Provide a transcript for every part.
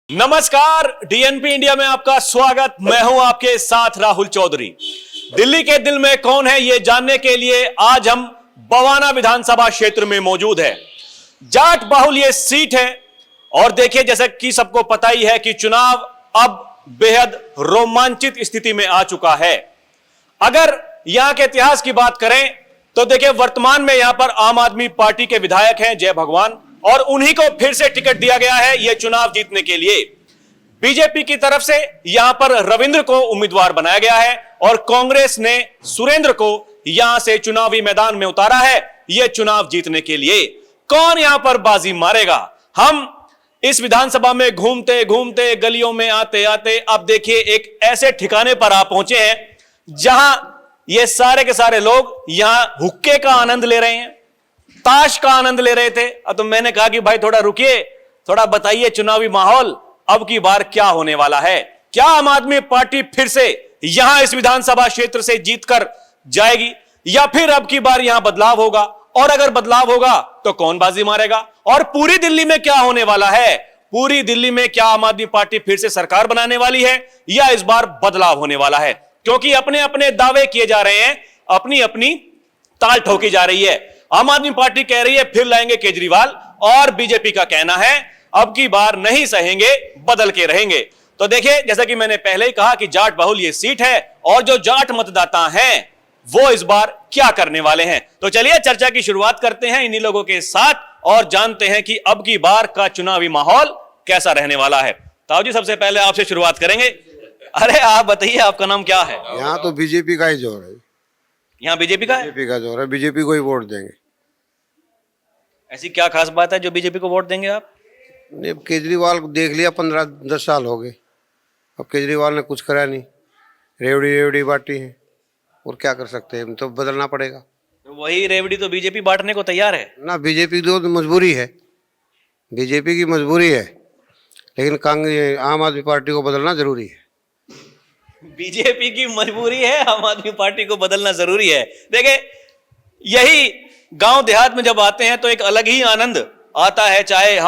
नमस्कार, DNP India में आपका स्वागत। मैं हूं आपके साथ राहुल चौधरी। दिल्ली के दिल में कौन है, यह जानने के लिए आज हम बवाना विधानसभा क्षेत्र में मौजूद है। जाट बाहुल ये सीट है और देखिए, जैसा कि सबको पता ही है कि चुनाव अब बेहद रोमांचित स्थिति में आ चुका है। अगर यहां के इतिहास की बात करें तो देखिए, वर्तमान में यहां पर आम आदमी पार्टी के विधायक हैं जय भगवान, और उन्हीं को फिर से टिकट दिया गया है यह चुनाव जीतने के लिए। बीजेपी की तरफ से यहां पर रविंद्र को उम्मीदवार बनाया गया है और कांग्रेस ने सुरेंद्र को यहां से चुनावी मैदान में उतारा है यह चुनाव जीतने के लिए। कौन यहां पर बाजी मारेगा? हम इस विधानसभा में घूमते घूमते, गलियों में आते आते अब देखिए एक ऐसे ठिकाने पर आप पहुंचे हैं जहां ये सारे के सारे लोग यहां हुक्के का आनंद ले रहे हैं, ताश का आनंद ले रहे थे। तो मैंने कहा कि भाई थोड़ा रुकिए, थोड़ा बताइए चुनावी माहौल अब की बार क्या होने वाला है। क्या आम आदमी पार्टी फिर से यहां इस विधानसभा क्षेत्र से जीतकर जाएगी या फिर अब की बार यहां बदलाव होगा? और अगर बदलाव होगा तो कौन बाजी मारेगा? और पूरी दिल्ली में क्या होने वाला है? पूरी दिल्ली में क्या आम आदमी पार्टी फिर से सरकार बनाने वाली है या इस बार बदलाव होने वाला है? क्योंकि अपने अपने दावे किए जा रहे हैं, अपनी अपनी ताल ठोकी जा रही है। आम आदमी पार्टी कह रही है फिर लाएंगे केजरीवाल, और बीजेपी का कहना है अब की बार नहीं सहेंगे, बदल के रहेंगे। तो देखिए, जैसा कि मैंने पहले ही कहा कि जाट बहुल ये सीट है और जो जाट मतदाता हैं वो इस बार क्या करने वाले हैं। तो चलिए चर्चा की शुरुआत करते हैं इन्हीं लोगों के साथ और जानते हैं कि अब की बार का चुनावी माहौल कैसा रहने वाला है। ताऊ जी, सबसे पहले आपसे शुरुआत करेंगे। अरे आप बताइए, आपका नाम क्या है? यहाँ तो बीजेपी का ही जोर है। यहाँ बीजेपी का है? बीजेपी का जोर है, बीजेपी को ही वोट देंगे। ऐसी क्या खास बात है जो बीजेपी को वोट देंगे आप? नहीं, अब केजरीवाल को देख लिया, 15-10 साल हो गए, अब केजरीवाल ने कुछ करा नहीं, रेवड़ी रेवड़ी बांटी है, और क्या कर सकते हैं, तो बदलना पड़ेगा। तो वही रेवड़ी तो बीजेपी बांटने को तैयार है ना। बीजेपी की तो मजबूरी है, बीजेपी की मजबूरी है, लेकिन कांग्रेस आम आदमी पार्टी को बदलना जरूरी है। बीजेपी की मजबूरी है, आम आदमी पार्टी को बदलना जरूरी है। देखिए, यही गांव देहात में जब आते हैं तो एक अलग ही आनंद आता है। चाहे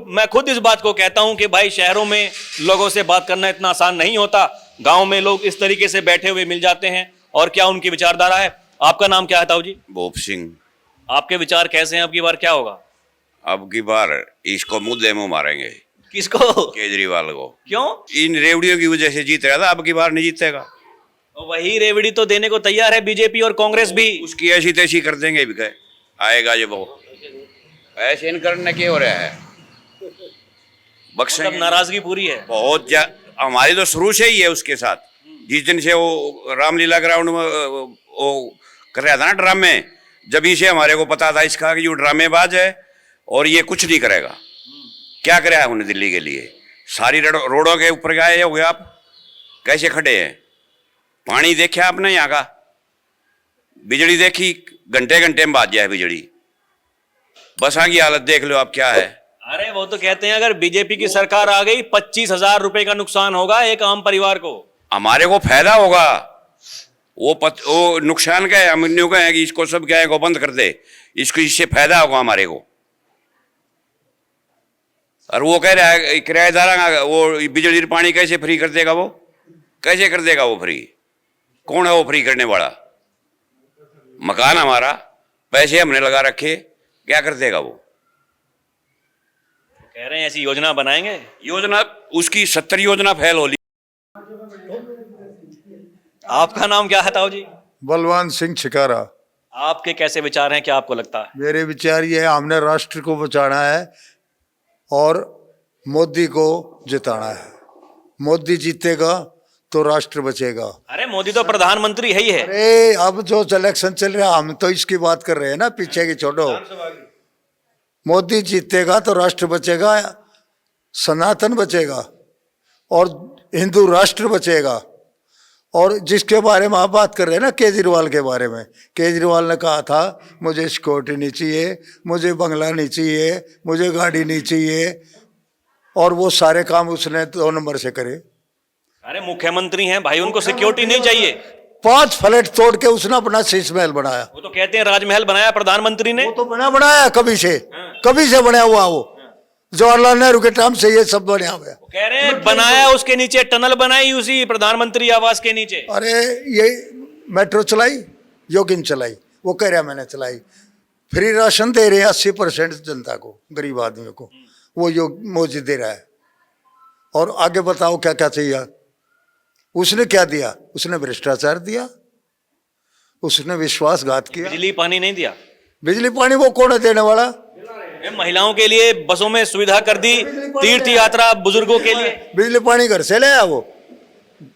मैं खुद इस बात को कहता हूं कि भाई शहरों में लोगों से बात करना इतना आसान नहीं होता। गांव में लोग इस तरीके से बैठे हुए मिल जाते हैं और क्या उनकी विचारधारा है। आपका नाम क्या है ताऊ जी? भूप सिंह। आपके विचार कैसे हैं? अब की बार क्या होगा? अब की बार इसको मुद्दे मुंह मारेंगे। किसको? केजरीवाल को। क्यों? इन रेवड़ियों की वजह से जीत रहा था, अब की बार नहीं जीतेगा। वही रेवड़ी तो देने को तैयार है बीजेपी और कांग्रेस भी। उसकी ऐसी तैसी कर देंगे भी, कहे आएगा ये वो ऐसे इन करने के हो रहा है, बख्शेंगे। मतलब नाराजगी पूरी है बहुत हमारी तो शुरू से ही है उसके साथ। जिस दिन से वो रामलीला ग्राउंड में वो कर रहा था ना ड्रामे, जब ही से हमारे को पता था इसका कि ये ड्रामेबाज है और ये कुछ नहीं करेगा। क्या कराया उन्हें दिल्ली के लिए? सारी रोडों के ऊपर गए हो गए आप, कैसे खड़े हैं? पानी देखा आपने यहाँ का? बिजली देखी? घंटे घंटे में बात जाए बिजली। बसा की हालत देख लो आप क्या है। अरे वो तो कहते हैं अगर बीजेपी की सरकार आ गई 25,000 रुपए का नुकसान होगा एक आम परिवार को। हमारे को फायदा होगा, वो नुकसान का है। हम इन का है कि इसको सब क्या है को बंद कर दे, इसको इससे फायदा होगा हमारे को। और वो कह रहा है किराएदार वो बिजली पानी कैसे फ्री कर देगा? वो कैसे कर देगा वो फ्री? कौन है वो फ्री करने वाला? मकान हमारा, पैसे हमने लगा रखे, क्या कर देगा वो? कह रहे हैं ऐसी योजना बनाएंगे। योजना उसकी 70 योजना फेल हो ली। आपका नाम क्या है ताऊ जी? बलवान सिंह छिकारा। आपके कैसे विचार हैं, क्या आपको लगता है? मेरे विचार ये है, हमने राष्ट्र को बचाना है और मोदी को जिताना है। मोदी जीतेगा तो राष्ट्र बचेगा। अरे मोदी तो प्रधानमंत्री है ही है। अरे अब जो इलेक्शन चल रहा है, हम तो इसकी बात कर रहे हैं ना, पीछे की छोड़ो। मोदी जीतेगा तो राष्ट्र बचेगा, सनातन बचेगा और हिंदू राष्ट्र बचेगा। और जिसके बारे में आप बात कर रहे हैं ना, केजरीवाल के बारे में, केजरीवाल ने कहा था मुझे सिक्योरिटी नहीं चाहिए, मुझे बंगला नहीं चाहिए, मुझे गाड़ी नहीं चाहिए, और वो सारे काम उसने 2 नंबर से करे। अरे मुख्यमंत्री हैं भाई, उनको सिक्योरिटी नहीं चाहिए। 5 फ्लैट तोड़ के उसने अपना शीश महल बनाया। वो तो कहते हैं राजमहल बनाया प्रधानमंत्री ने। वो तो बनाया कभी से, कभी से बना हुआ वो। जवाहरलाल नेहरू के टाइम से ये सब बना हुआ है। कह रहे हैं बनाया उसके नीचे टनल बनाई उसी प्रधानमंत्री आवास के नीचे। अरे ये मेट्रो चलाई, योगिन चलाई, वो कह रहा मैंने चलाई। फ्री राशन दे रहे हैं 80% जनता को, गरीब आदमियों को, वो योग मोदी दे रहा है। और आगे बताओ क्या क्या चाहिए। उसने क्या दिया? उसने भ्रष्टाचार दिया, उसने विश्वासघात किया। बिजली पानी नहीं दिया। बिजली पानी वो कौन है देने वाला? महिलाओं के लिए बसों में सुविधा कर दी, तीर्थ यात्रा बुजुर्गों के लिए। बिजली पानी घर से ले आया, वो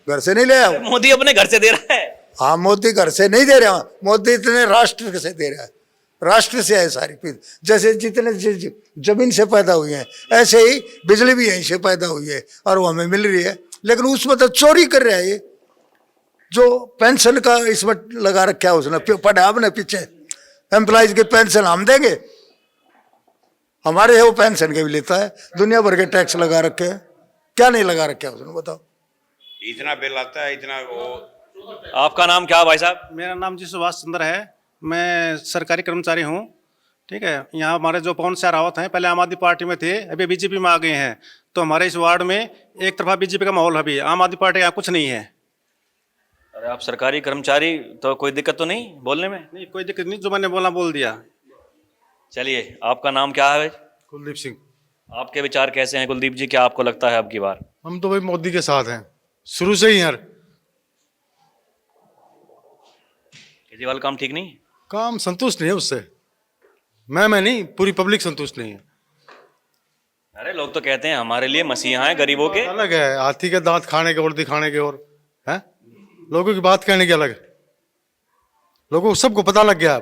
घर से नहीं ले आया। मोदी अपने घर से दे रहा है। हाँ, मोदी घर से नहीं दे रहा, मोदी इतने राष्ट्र से दे रहा है। राष्ट्र से है सारी चीज। जैसे जितने जमीन से पैदा हुई है, ऐसे ही बिजली भी यहीं से पैदा हुई है और वो हमें मिल रही है। लेकिन उसमें तो चोरी कर रहा है ये, जो पेंशन का इसमें लगा रखा है उसने, पढ़ा आपने पीछे, एम्प्लॉइज की पेंशन हम देंगे, हमारे है वो पेंशन के भी लेता है। दुनिया भर के टैक्स लगा रखे हैं, क्या नहीं लगा रखे है उसने बताओ। इतना बिल आता है, इतना वो। आपका नाम क्या है भाई साहब? मेरा नाम जी सुभाष चंद्र है, मैं सरकारी कर्मचारी हूँ। ठीक है, यहाँ हमारे जो पवन सिंह रावत हैं, पहले आम आदमी पार्टी में थे, अभी बीजेपी में आ गए हैं। तो हमारे इस वार्ड में एक तरफा बीजेपी का माहौल है, अभी आम आदमी पार्टी यहाँ कुछ नहीं है। अरे आप सरकारी कर्मचारी, तो कोई दिक्कत तो नहीं बोलने में? नहीं, कोई दिक्कत नहीं, जो मैंने बोला बोल दिया। चलिए, आपका नाम क्या है? कुलदीप सिंह। आपके विचार कैसे हैं कुलदीप जी? क्या आपको लगता है अब की बार? हम तो भाई मोदी के साथ हैं शुरू से ही यार। केजरीवाल काम ठीक नहीं है? काम संतुष्ट नहीं है उससे, मैं नहीं, पूरी पब्लिक संतुष्ट नहीं है। अरे लोग तो कहते हैं हमारे लिए मसीहा हैं गरीबों के। अलग है, हाथी के दांत खाने के और दिखाने के और है, लोगों की बात कहने की अलग है। लोगों को सबको पता लग गया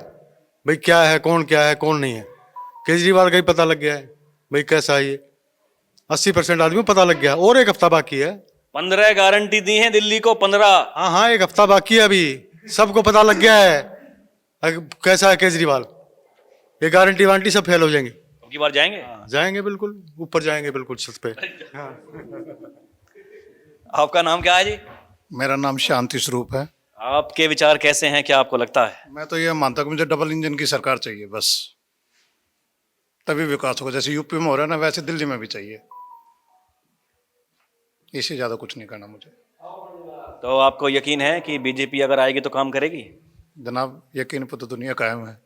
भाई क्या है, कौन नहीं है। केजरीवाल का ही पता लग गया है भाई कैसा है ये। 80% आदमी को पता लग गया, और एक हफ्ता बाकी है। 15 गारंटी दी है दिल्ली को, 15। हाँ, एक हफ्ता बाकी है अभी, सबको पता लग गया है कैसा है केजरीवाल। ये गारंटी वारंटी सब फेल हो जाएंगे। अब की बार जाएंगे? जाएंगे बिल्कुल, ऊपर जाएंगे बिल्कुल छत पे। आपका नाम क्या है जी? मेरा नाम शांति स्वरूप है। आपके विचार कैसे हैं, क्या आपको लगता है? मैं तो ये मानता हूँ कि मुझे डबल इंजन की सरकार चाहिए बस, तभी विकास होगा। जैसे यूपी में हो रहा है ना, वैसे दिल्ली में भी चाहिए। इससे ज्यादा कुछ नहीं करना मुझे। तो आपको यकीन है कि बीजेपी अगर आएगी तो काम करेगी? जनाब, यकीन पर तो दुनिया कायम है,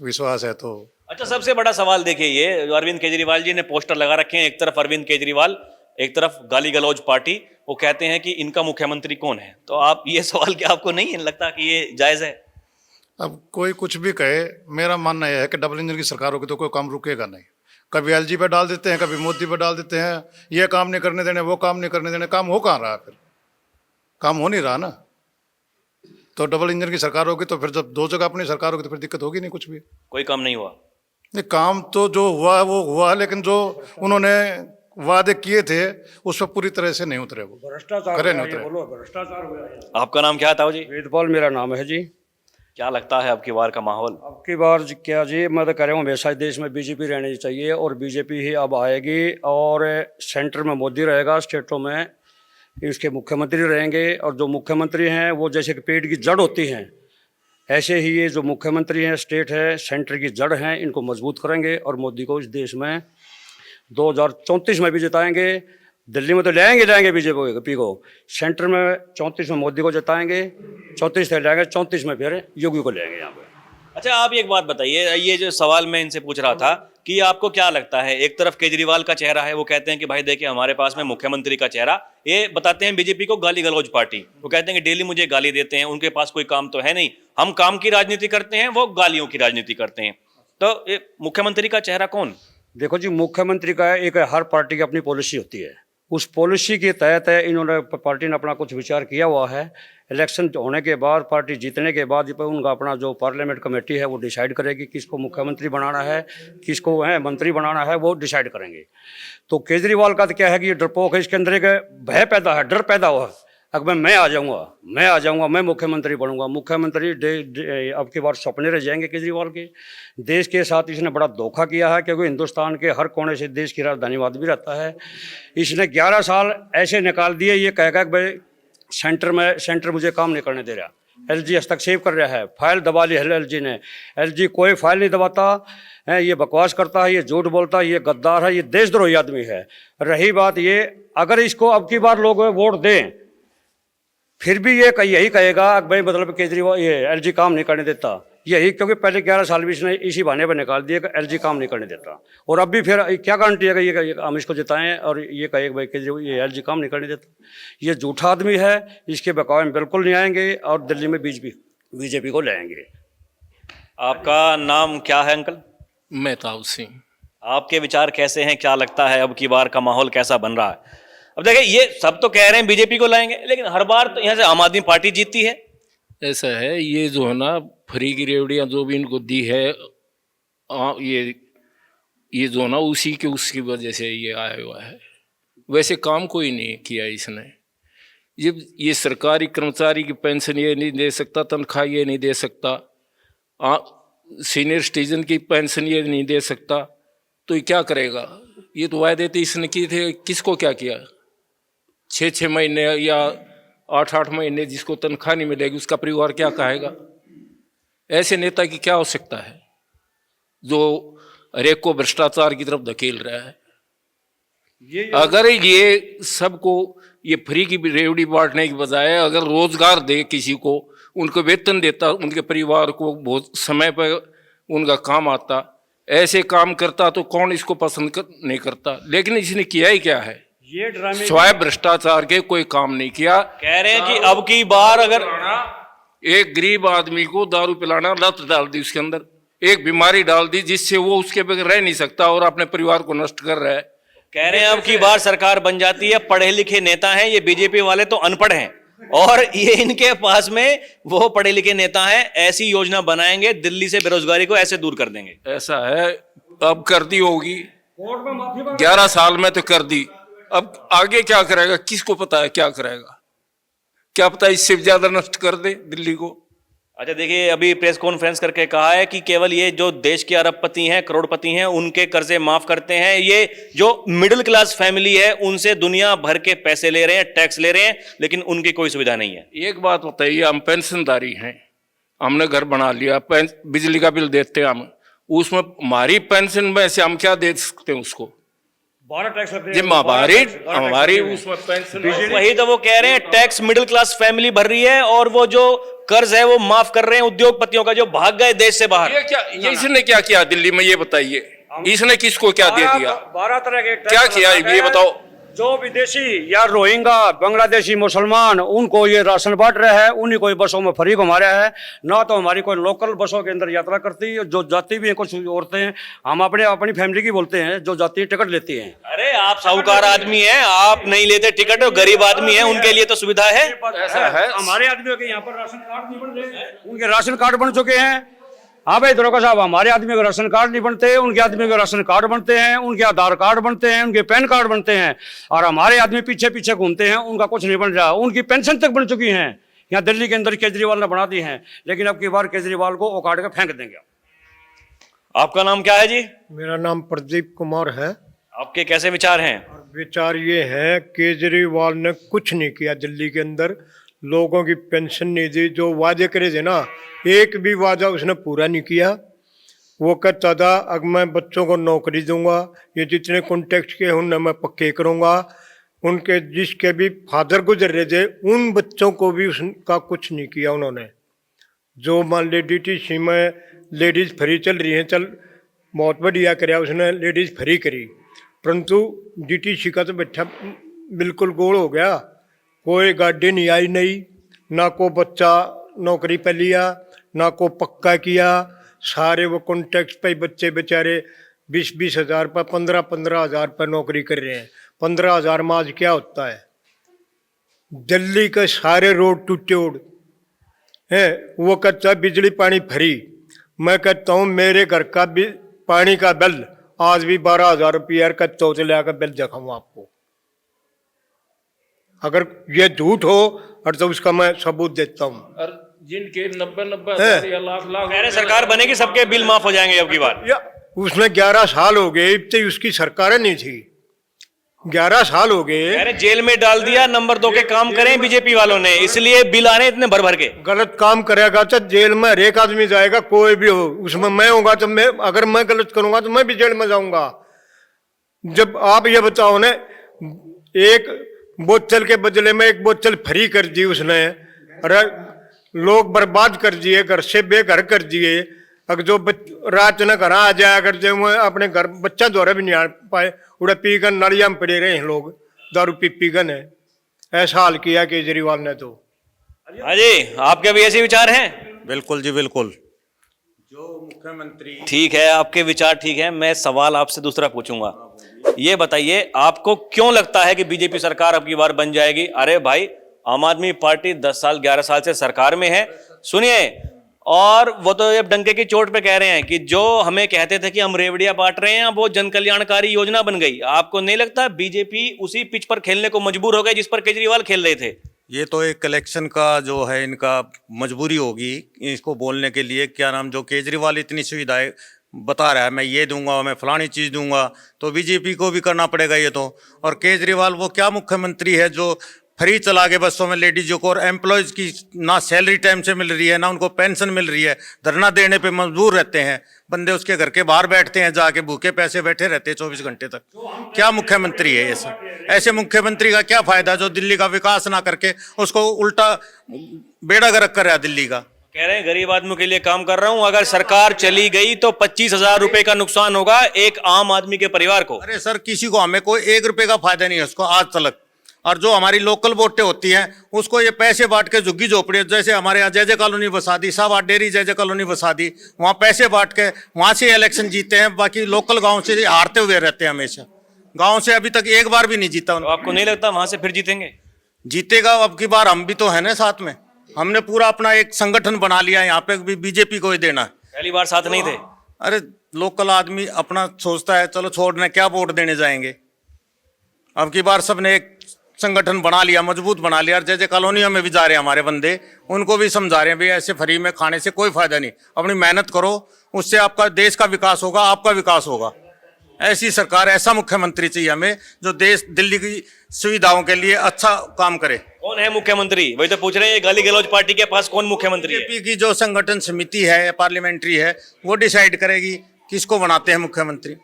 विश्वास है तो। अच्छा, सबसे बड़ा सवाल देखिए, ये अरविंद केजरीवाल जी ने पोस्टर लगा रखे हैं, एक तरफ अरविंद केजरीवाल, एक तरफ गाली गलौज पार्टी। वो कहते हैं कि इनका मुख्यमंत्री कौन है। तो आप ये सवाल क्या आपको नहीं लगता कि ये जायज है? अब कोई कुछ भी कहे, मेरा मानना यह है कि डबल इंजन की सरकार होगी तो कोई काम रुकेगा नहीं। कभी एलजी पे डाल देते हैं, कभी मोदी पे डाल देते हैं, ये काम नहीं करने देने, वो काम नहीं करने देने। काम हो कहाँ रहा है फिर? काम हो नहीं रहा ना। तो डबल इंजन की सरकार होगी तो फिर जब दो जगह अपनी सरकार होगी तो फिर दिक्कत होगी नहीं कुछ भी। कोई काम नहीं हुआ? नहीं, काम तो जो हुआ है वो हुआ है, लेकिन जो उन्होंने वादे किए थे उस पर पूरी तरह से नहीं उतरे, वो खरे नहीं उतरे। आपका नाम क्या था जी? वेदपाल मेरा नाम है जी। क्या लगता है अब की बार का माहौल? अब की बार क्या जी, मैं तो कह रहा हूँ हमेशा देश में बीजेपी रहनी चाहिए और बीजेपी ही अब आएगी। और सेंटर में मोदी रहेगा, स्टेटों में इसके मुख्यमंत्री रहेंगे। और जो मुख्यमंत्री हैं वो जैसे कि पेड़ की जड़ होती हैं, ऐसे ही ये जो मुख्यमंत्री हैं, स्टेट है, सेंटर की जड़ हैं, इनको मजबूत करेंगे और मोदी को इस देश में 2034 में भी जिताएंगे। दिल्ली में तो लाएंगे बीजेपी को, सेंटर में 34 में मोदी को जिताएंगे, 34 से लाएंगे, 34 में फिर योगी को लाएंगे यहाँ पे। अच्छा, आप एक बात बताइए, ये जो सवाल मैं इनसे पूछ रहा था कि आपको क्या लगता है, एक तरफ केजरीवाल का चेहरा है, वो कहते हैं कि भाई देखिए हमारे पास में मुख्यमंत्री का चेहरा, ये बताते हैं बीजेपी को गाली गलौज पार्टी। वो कहते हैं कि डेली मुझे गाली देते हैं, उनके पास कोई काम तो है नहीं, हम काम की राजनीति करते हैं, वो गालियों की राजनीति करते हैं। तो ये मुख्यमंत्री का चेहरा कौन? देखो जी, मुख्यमंत्री का एक हर पार्टी की अपनी पॉलिसी होती है, उस पॉलिसी के तहत इन्होंने पार्टी ने अपना कुछ विचार किया हुआ है। इलेक्शन होने के बाद, पार्टी जीतने के बाद उनका अपना जो पार्लियामेंट कमेटी है वो डिसाइड करेगी किसको मुख्यमंत्री बनाना है, किसको है मंत्री बनाना है, वो डिसाइड करेंगे। तो केजरीवाल का तो क्या है कि ये डरपोक है, इसके अंदर एक भय पैदा है, डर पैदा हुआ है। अगर मैं आ जाऊंगा, मैं मुख्यमंत्री बनूंगा। मुख्यमंत्री अब की बार सपने रह जाएंगे केजरीवाल के। देश के साथ इसने बड़ा धोखा किया है, क्योंकि हिंदुस्तान के हर कोने से देश की राजधानीवाद भी रहता है। इसने 11 साल ऐसे निकाल दिए, ये कह कि भाई सेंटर मुझे काम नहीं करने दे रहा। एलजी हस्तक्षेप कर रहा है, फाइल दबा ली है एलजी ने। एलजी कोई फाइल नहीं दबाता है, ये बकवास करता है, ये झूठ बोलता है, ये गद्दार है, ये देशद्रोही आदमी है। रही बात ये, अगर इसको अब की बार लोग वोट दें, फिर भी ये यही कहेगा भाई मतलब केजरीवाल ये एलजी काम नहीं करने देता, यही क्योंकि पहले 11 साल भी इसने इसी बहाने पर निकाल दिया कि एलजी काम नहीं करने देता, और अब भी फिर क्या गारंटी है कि ये हम इसको जिताएं और ये कहेगा भाई केजरीवाल ये एलजी काम नहीं करने देता। ये झूठा आदमी है, इसके बहकावे में बिल्कुल नहीं आएंगे और दिल्ली में बीजेपी को लाएंगे। आपका नाम क्या है अंकल? मेहताब सिंह। आपके विचार कैसे हैं, क्या लगता है अब की बार का माहौल कैसा बन रहा है? अब देखिए, ये सब तो कह रहे हैं बीजेपी को लाएंगे, लेकिन हर बार तो यहाँ से आम आदमी पार्टी जीतती है। ऐसा है, ये जो है ना फ्री की रेवड़ियाँ जो भी इनको दी है, ये जो ना उसी के उसकी वजह से ये आया हुआ है। वैसे काम कोई नहीं किया इसने। ये सरकारी कर्मचारी की पेंशन ये नहीं दे सकता, तनख्वाह ये नहीं दे सकता, सीनियर सिटीजन की पेंशन ये नहीं दे सकता, तो ये क्या करेगा? ये तो वायदे थे इसने किए थे, किसको क्या किया? 6-6 महीने या 8-8 महीने जिसको तनख्वाह नहीं मिलेगी उसका परिवार क्या कहेगा? ऐसे नेता की क्या आवश्यकता है जो हर एक को भ्रष्टाचार की तरफ धकेल रहा है? अगर ये सबको ये फ्री की रेवड़ी बांटने की बजाय अगर रोजगार दे, किसी को उनको वेतन देता, उनके परिवार को बहुत समय पर उनका काम आता, ऐसे काम करता तो कौन इसको पसंद नहीं करता। लेकिन इसने किया ही क्या है? ये ड्रामे स्वाय भ्रष्टाचार के कोई काम नहीं किया। कह रहे हैं कि अब की बार अगर एक गरीब आदमी को दारू पिलाना लत डाल दी, उसके अंदर एक बीमारी डाल दी जिससे वो उसके बगैर रह नहीं सकता और अपने परिवार को नष्ट कर रहा है। कह रहे हैं अब की बार सरकार बन जाती है, पढ़े लिखे नेता हैं, ये बीजेपी वाले तो अनपढ़ हैं और ये इनके पास में वो पढ़े लिखे नेता हैं, ऐसी योजना बनाएंगे दिल्ली से बेरोजगारी को ऐसे दूर कर देंगे। ऐसा है, अब कर दी होगी 11 साल में तो कर दी, अब आगे क्या करेगा किसको पता है क्या करेगा? क्या पता इससे ज्यादा नष्ट कर दे दिल्ली को। अच्छा देखिए, अभी प्रेस कॉन्फ्रेंस करके कहा है कि केवल ये जो देश के अरबपति हैं, करोड़पति हैं, उनके कर्जे माफ करते हैं, ये जो मिडिल क्लास फैमिली है उनसे दुनिया भर के पैसे ले रहे हैं, टैक्स ले रहे हैं, लेकिन उनकी कोई सुविधा नहीं है। एक बात बताइए, हम पेंशनधारी हैं, हमने घर बना लिया, बिजली का बिल देते हैं हम, उसमें हमारी पेंशन में से हम क्या दे सकते हैं उसको? 12 टैक्स लगते हैं। हमारी उसमें पेंशन, वही तो वो कह रहे हैं, टैक्स मिडिल क्लास फैमिली भर रही है और वो जो कर्ज है वो माफ कर रहे हैं उद्योगपतियों का जो भाग गए देश से बाहर। ये इसने क्या किया दिल्ली में, ये बताइए, इसने किसको क्या दे दिया? 12 तरह के क्या किया ये बताओ? जो विदेशी या रोहिंगा बांग्लादेशी मुसलमान उनको ये राशन बांट रहा है, उन्हीं को बसों में फ्री घुमा रहा है, ना तो हमारी कोई लोकल बसों के अंदर यात्रा करती है। जो जाती भी है कुछ औरतें हैं, हम अपनी फैमिली की बोलते हैं, जो जाती है टिकट लेती हैं। अरे आप साहूकार आदमी हैं, आप नहीं लेते टिकट, गरीब आदमी है उनके लिए तो सुविधा है। ऐसा है, हमारे आदमियों के यहाँ पर राशन कार्ड नहीं बन रहे, उनके राशन कार्ड बन चुके हैं। हाँ भाई दरोगा साहब, हमारे आदमी के राशन कार्ड नहीं बनते, उनके आदमी के राशन कार्ड बनते हैं, उनके आधार कार्ड बनते हैं, उनके पैन कार्ड बनते हैं, और हमारे आदमी पीछे पीछे घूमते हैं, उनका कुछ नहीं बन रहा। उनकी पेंशन तक बन चुकी है, यहाँ दिल्ली के अंदर केजरीवाल ने बना दी है, लेकिन अब की बार केजरीवाल को उखाड़ के फेंक देंगे। आपका नाम क्या है जी? मेरा नाम प्रदीप कुमार है। आपके कैसे विचार हैं? विचार ये है, केजरीवाल ने कुछ नहीं किया दिल्ली के अंदर, लोगों की पेंशन नहीं दी, जो वादे करे थे ना, एक भी वादा उसने पूरा नहीं किया। वो कहता था अब मैं बच्चों को नौकरी दूंगा, ये जितने कॉन्टेक्ट के उन्हें मैं पक्के करूंगा, उनके जिसके भी फादर गुजर रहे थे उन बच्चों को भी उसका कुछ नहीं किया उन्होंने। जो मान ले DTC में लेडीज़ फ्री चल रही हैं, चल बहुत बढ़िया कराया उसने, लेडीज़ फ्री करी, परंतु DTC का तो बैठा बिल्कुल गोल हो गया। कोई गाड़ी नहीं आई, नहीं ना को बच्चा नौकरी पे लिया, ना को पक्का किया, सारे वो कॉन्ट्रैक्ट पे बच्चे बेचारे 20-20 हज़ार पर 15-15 हज़ार पर नौकरी कर रहे हैं। 15 हज़ार में आज क्या होता है? दिल्ली के सारे रोड टूटे उड़ है। वो कहता है बिजली पानी फ्री, मैं कहता हूँ मेरे घर का भी पानी का बिल आज भी 12,000 रुपया का चौचले का बिल दिखाऊँ आपको। अगर ये झूठ हो और तो उसका मैं सबूत देता हूँ। जिनके 90-90 या लाख सरकार बनेगी, सबके बिल माफ हो जाएंगे अब की बार। उसमें 11 साल हो गए, इतनी उसकी सरकार नहीं थी, 11 साल हो गए। अरे जेल में डाल दिया, नंबर 2 के काम करें बीजेपी वालों ने, इसलिए बिल आ रहे हैं इतने भर भर के। गलत काम करेगा तो जेल में हर एक आदमी जाएगा, कोई भी हो, उसमें मैं होऊंगा तो मैं, अगर मैं गलत करूंगा तो मैं भी जेल में जाऊंगा। जब आप ये बताओ ने, एक बोतल के बदले में एक बोतल फ्री कर दी उसने, अरे लोग बर्बाद कर दिए, घर से बेघर कर दिए। अगर जो रात न घर आ जाया करते वो अपने घर बच्चा द्वारा भी नहीं आ पाए, उड़ा पी कर नालियां में पड़े रहे हैं लोग, दारू पी कर है। ऐसा हाल किया केजरीवाल ने तो। अजय, आपके भी ऐसे विचार हैं? बिल्कुल जी बिल्कुल। जो मुख्यमंत्री, ठीक है आपके विचार ठीक है, मैं सवाल आपसे दूसरा पूछूंगा। ये बताइए आपको क्यों लगता है कि बीजेपी सरकार अब की बार बन जाएगी? अरे भाई, आम आदमी पार्टी 10 साल 11 साल से सरकार में है, सुनिए, और वो तो अब डंके की चोट पे कह रहे हैं कि जो हमें कहते थे कि हम रेवड़ियां बांट रहे हैं, अब वो जन कल्याणकारी योजना बन गई। आपको नहीं लगता बीजेपी उसी पिच पर खेलने को मजबूर हो गए जिस पर केजरीवाल खेल रहे थे? ये तो एक इलेक्शन का जो है इनका मजबूरी होगी इसको बोलने के लिए। क्या नाम, जो केजरीवाल इतनी सुविधाएं बता रहा है, मैं ये दूंगा, मैं फलानी चीज़ दूंगा, तो बीजेपी को भी करना पड़ेगा ये तो। और केजरीवाल वो क्या मुख्यमंत्री है जो फ्री चला के बसों में लेडीजों को, और एम्प्लॉयज़ की ना सैलरी टाइम से मिल रही है, ना उनको पेंशन मिल रही है, धरना देने पे मजबूर रहते हैं बंदे, उसके घर के बाहर बैठते हैं जाके, भूखे पैसे बैठे रहते हैं 24 घंटे तक। क्या मुख्यमंत्री है ये सब? ऐसे मुख्यमंत्री का क्या फायदा जो दिल्ली का विकास ना करके उसको उल्टा बेड़ा गर्क कर रहा है दिल्ली का। कह रहे हैं गरीब आदमी के लिए काम कर रहा हूं, अगर सरकार चली गई तो 25,000 रुपए का नुकसान होगा एक आम आदमी के परिवार को। अरे सर, किसी को, हमें कोई 1 रुपए का फायदा नहीं है उसको आज तक। और जो हमारी लोकल वोटें होती हैं उसको ये पैसे बांट के झुग्गी झोपड़ी, जैसे हमारे यहाँ जय कॉलोनी बसा दी, साहब डेयरी जय कॉलोनी बसा दी, वहाँ पैसे बांट के वहाँ से इलेक्शन जीते हैं। बाकी लोकल गाँव से हारते हुए रहते हैं हमेशा, गाँव से अभी तक एक बार भी नहीं जीता। तो आपको नहीं लगता वहां से फिर जीतेंगे? जीतेगा, अब की बार हम भी तो है ना साथ में, हमने पूरा अपना एक संगठन बना लिया, यहाँ पे भी बीजेपी को ही देना है। पहली बार साथ नहीं थे? अरे लोकल आदमी अपना सोचता है चलो छोड़ने, क्या वोट देने जाएंगे। अब की बार सबने एक संगठन बना लिया, मजबूत बना लिया। जैसे कॉलोनियों में भी जा रहे हैं हमारे बंदे, उनको भी समझा रहे हैं भाई ऐसे फ्री में खाने से कोई फायदा नहीं, अपनी मेहनत करो, उससे आपका देश का विकास होगा, आपका विकास होगा। ऐसी सरकार, ऐसा मुख्यमंत्री चाहिए हमें जो देश दिल्ली की सुविधाओं के लिए अच्छा काम करे। कौन है मुख्यमंत्री? वही तो पूछ रहे हैं, गाली गलौज पार्टी के पास कौन मुख्यमंत्री है? बीजेपी की जो संगठन समिति है, पार्लियामेंट्री है, वो डिसाइड करेगी किसको बनाते हैं मुख्यमंत्री।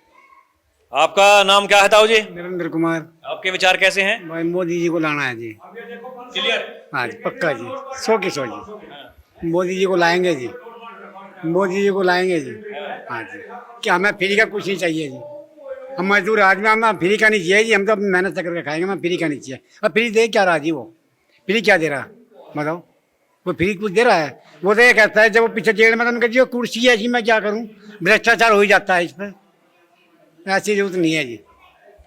आपका नाम क्या है ताऊ जी? नरेंद्र कुमार। आपके विचार कैसे हैं? भाई मोदी जी को लाना है जी। क्लियर? हाँ जी, पक्का जी, 100 की 100 जी। मोदी जी को लाएंगे जी, मोदी जी को लाएंगे जी। हाँ जी, क्या हमें फ्री का कुछ नहीं चाहिए जी, हम मजदूर आदमी, हमें फ्री का नहीं चाहिए जी, हम तो मेहनत करके खाएंगे, हमें फ्री का नहीं चाहिए। अब फ्री दे क्या रहा जी, वो फ्री क्या दे रहा बताओ? वो फ्री कुछ दे रहा है? वो तो ये कहता है जब वो पीछे जेल में, तो उनका जी कुर्सी है जी, मैं क्या करूँ, भ्रष्टाचार हो ही जाता है इस पर, ऐसी जरूरत नहीं है जी।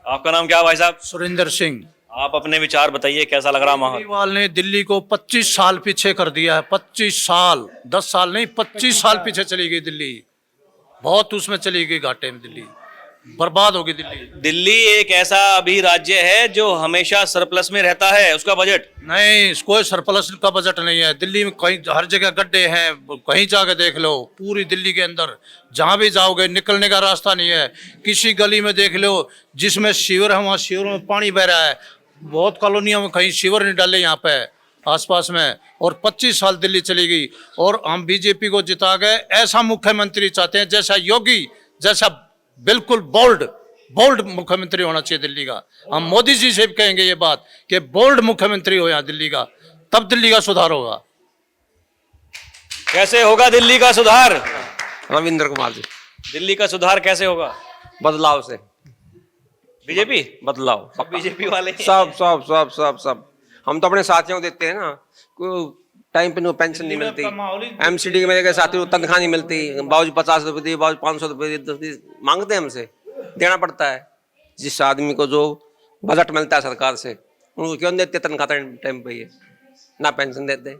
आपका नाम क्या है भाई साहब? सुरेंद्र सिंह। आप अपने विचार बताइए, कैसा लग रहा माहौल? केजरीवाल ने दिल्ली को 25 साल पीछे कर दिया है, 25 साल, 10 साल नहीं, 25 साल पीछे चली गई दिल्ली, बहुत उसमें चली गई घाटे में, दिल्ली बर्बाद हो गई दिल्ली। दिल्ली एक ऐसा अभी राज्य है जो हमेशा सरप्लस में रहता है, उसका बजट नहीं, कोई सरप्लस का बजट नहीं है दिल्ली में, कहीं हर जगह गड्ढे हैं, कहीं जाके देख लो, पूरी दिल्ली के अंदर जहाँ भी जाओगे निकलने का रास्ता नहीं है। किसी गली में देख लो जिसमें शिविर है, वहाँ शिविर में पानी बह रहा है, बहुत कॉलोनियों में कहीं शिविर नहीं डाले यहाँ पे आसपास में, और 25 साल दिल्ली चली गई। और हम बीजेपी को जिता गए, ऐसा मुख्यमंत्री चाहते हैं जैसा योगी, जैसा बिल्कुल बोल्ड मुख्यमंत्री होना चाहिए दिल्ली का। हम मोदी जी से भी कहेंगे ये बात कि बोल्ड मुख्यमंत्री हो यहाँ दिल्ली का, तब दिल्ली का सुधार होगा। कैसे होगा दिल्ली का सुधार? रविंद्र कुमार जी। दिल्ली का सुधार कैसे होगा? बदलाव से। बीजेपी? बदलाव, बीजेपी वाले सब सब सब सब सब हम तो अपने साथियों को देते हैं ना, टाइम पे पेंशन नहीं मिलती, एमसीडी के मेरे साथी को तनख्वाह नहीं मिलती, बाबूजी 50 रुपये दिए, बाबूजी 500 रुपये मांगते हैं हमसे, देना पड़ता है। जिस आदमी को जो बजट मिलता है सरकार से, उनको क्यों देते तनख्वाह टाइम पे, ये ना पेंशन देते।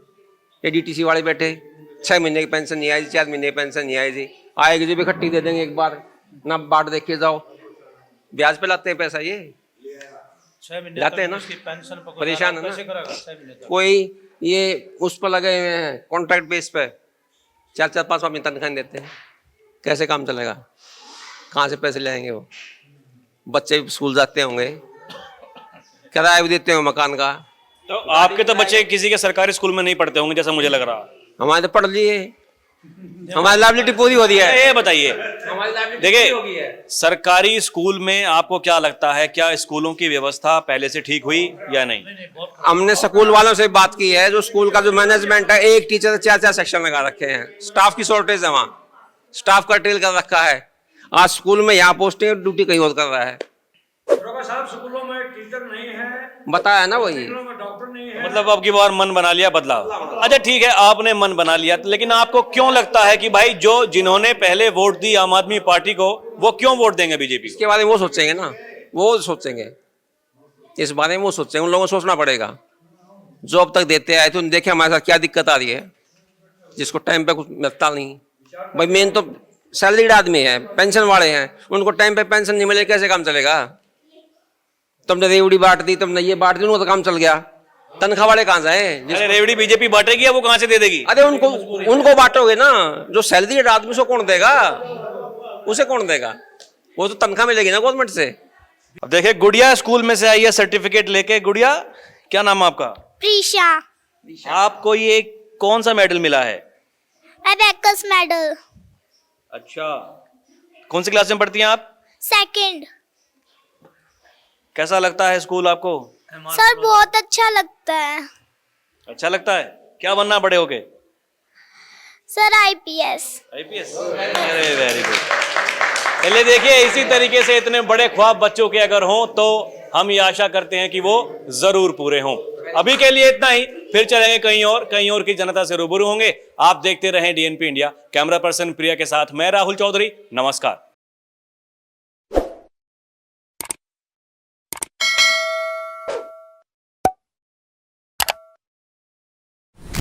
ये डीटीसी वाले बैठे, 6 महीने की पेंशन नहीं आई जी, 4 महीने की पेंशन नहीं आई जी, आएगी जो भी इकट्ठी दे देंगे एक बार, ना बाट देख के जाओ, ब्याज पे लाते हैं पैसा, ये 6 महीने लाते हैं ना, परेशान है ना। कोई ये उस पर लगे हुए हैं कॉन्ट्रैक्ट बेस पे, 4-4 5 महीने तनख्वाह देते हैं, कैसे काम चलेगा? कहाँ से पैसे ले आएंगे वो? बच्चे स्कूल जाते होंगे, किराया भी देते हो मकान का। तो आपके तो बच्चे किसी के सरकारी स्कूल में नहीं पढ़ते होंगे जैसा मुझे लग रहा। हमारे तो पढ़ लिए, हमारी लाइबिलिटी पूरी हो रही है। ये बताइए, देखिए सरकारी स्कूल में आपको क्या लगता है, क्या स्कूलों की व्यवस्था पहले से ठीक हुई या नहीं? हमने स्कूल वालों से बात की है, जो स्कूल का जो मैनेजमेंट है, एक टीचर 4-4 सेक्शन लगा रखे हैं, स्टाफ की शॉर्टेज है, वहाँ स्टाफ का टेल कर रखा है। आज स्कूल में यहाँ पोस्टिंग ड्यूटी कहीं और कर रहा है। साहब स्कूलों में टीचर नहीं है, बताया ना वही, डॉक्टर नहीं है। मतलब अब की बार मन बना लिया बदलाव। अच्छा ठीक है, आपने मन बना लिया, लेकिन आपको क्यों लगता है कि भाई जो जिन्होंने पहले वोट दी आम आदमी पार्टी को, वो क्यों वोट देंगे बीजेपी? इसके बारे में वो सोचेंगे ना, वो सोचेंगे इस बारे में, वो सोचेंगे, उन लोगों को सोचना पड़ेगा। जो अब तक देते आए थे, देखे हमारे साथ क्या दिक्कत आ रही है, जिसको टाइम पे कुछ मिलता नहीं। भाई मेन तो सैलरीड आदमी है, पेंशन वाले हैं, उनको टाइम पे पेंशन नहीं मिले कैसे काम चलेगा? तुमने रेवड़ी बांट दी, तुमने ये बांट दी, उनको तो काम चल गया। तनख्वाह वाले कहाँ से हैं? अरे रेवड़ी बीजेपी बांटेगी, वो कहाँ से दे देगी? अरे उनको बांटोगे ना, जो सैलरी आदमी उसको कौन देगा? उसे कौन देगा? वो तो तनख्वाह मिलेगी ना गवर्नमेंट से। अब देखिए गुड़िया स्कूल में से आई है सर्टिफिकेट लेके। गुड़िया, क्या नाम है आपका? प्रीशा। आपको ये कौन सा मेडल मिला है? Abacus medal. अच्छा, कौन सी क्लास में पढ़ती हैं आप? सेकंड। कैसा लगता है स्कूल आपको? सर बहुत अच्छा लगता है। अच्छा लगता है? क्या बनना बड़े होके? Sir IPS. आईपीएस, अरे वेरी गुड। चलिए देखिए, इसी तरीके से इतने बड़े ख्वाब बच्चों के अगर हों तो हम ये आशा करते हैं कि वो जरूर पूरे हों। अभी के लिए इतना ही, फिर चलेंगे कहीं और की जनता से रूबरू होंगे। आप देखते रहें डीएनपी इंडिया। कैमरा पर्सन प्रिया के साथ मैं राहुल चौधरी, नमस्कार।